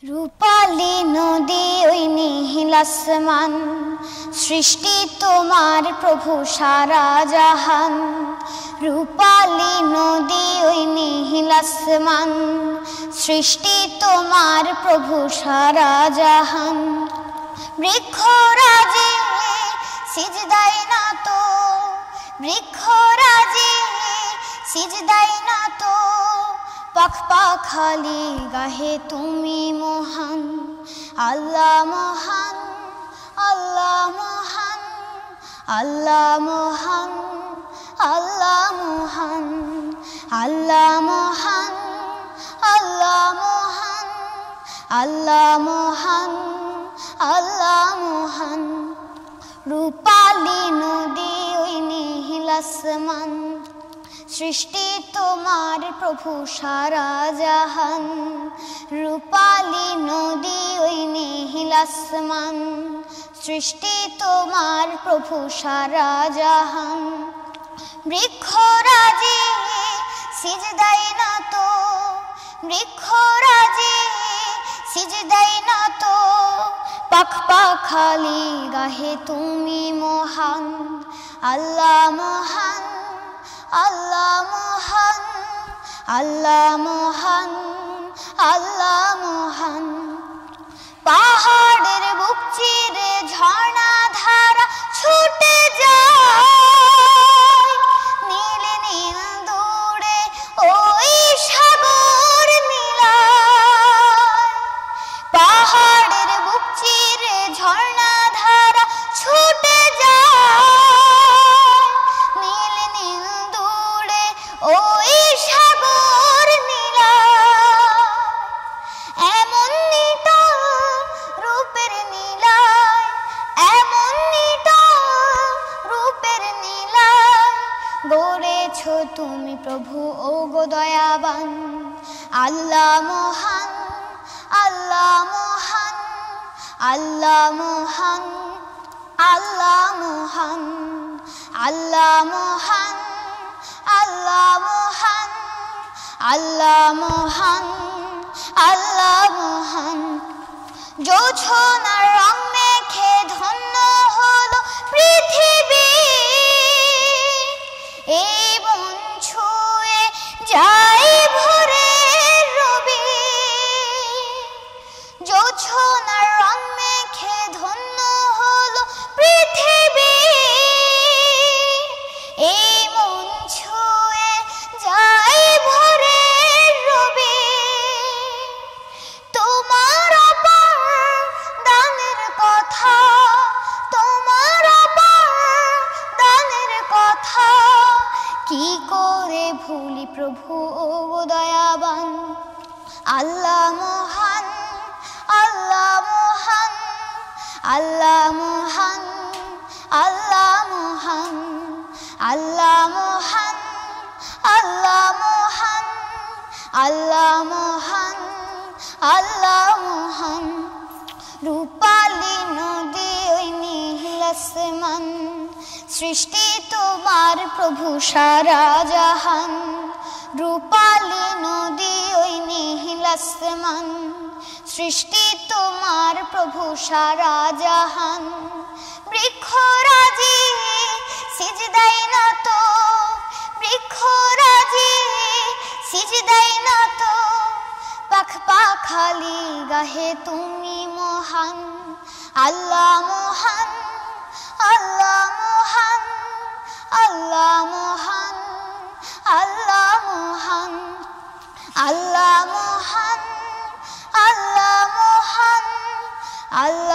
রূপালী নদী ওই নীল আসমান, সৃষ্টি তোমার প্রভু সারা জাহান। রূপালী নদী ওই নীল আসমান, সৃষ্টি তোমার প্রভু সারা জাহান। বৃক্ষরাজি সিজদায় নত, বৃক্ষরাজি সিজদায় নত, পাখ পাখালি গাহে তুমি মহান। আল্লাহ মহান, আল্লাহ মহান, আল্লাহ মহান, আল্লাহ মহান, আল্লাহ মহান, আল্লাহ মহান, আল্লাহ মহান, আল্লাহ মহান। রূপালী নদী ওই নীল আসমান, সৃষ্টি তোমার প্রভু সারা জাহান। রূপালী নদী ওই নীল আসমান, সৃষ্টি তোমার প্রভু সারা জাহান। বৃক্ষরাজি সিজদায় নত, বৃক্ষরাজি সিজদায় নত, পাখ পাখালি গাহে তুমি মহান। আল্লাহ মহান, আল্লাহ মহান, আল্লাহ মহান, আল্লাহ মহান। পাহাড়ের বুক চিরে ঝর্ণা ধারা ছুটে যায়, নীল নীল দূরে ওই সাগর নীলায়। পাহাড়ের বুক চিরে ঝর্ণা ধারা ছুটে যায়, নীল নীল দূরে ওই সাগর নীলায়। এমন নিটল রূপের নীলায়, এমন নিটল রূপের নীলায়, গড়েছ তুমি প্রভু ও গো দয়াবান। আল্লাহ মহান, আল্লাহ মহান, আল্লাহ মহান, আল্লাহ মহান, আল্লাহ মহান, আল্লাহ মহান, আল্লাহ মহান, আল্লাহ মহান। জোছনার রং মেখে ধন্য হলো পৃথিবী, এই বন ছুঁয়ে যাই ভোরের রবি। জোছনার রং মেখে ধন্য হলো পৃথিবী, এই মন ছুঁয়ে যাই ভোরের রবি। তোমার অপার দানের কথা, তোমার অপার দানের কথা, কি করে ভুলি প্রভু ও দয়াবান। আল্লাহ মহান, আল্লাহ মহান, আল্লাহ মহান, আল্লাহ মহান, আল্লাহ মহান, আল্লাহ মহান, আল্লাহ মহান, আল্লাহ মহান। রূপালী নদী ওই নীল আসমান, সৃষ্টি তোমার প্রভু সারা জাহান। রূপালী নদী ওই নীল আসমান, সৃষ্টি তোমার প্রভু সারা জাহান। বৃক্ষরাজি সিজদায় নত, বৃক্ষরাজি সিজদায় নত, পাখ পাখালি গাহে তুমি মহান। আল্লাহ মহান, আল্লাহ মহান, আল্লাহ মহান, আল্লাহ মহান, আল্লাহ মহান, আল্লাহ মহান, আল্লাহ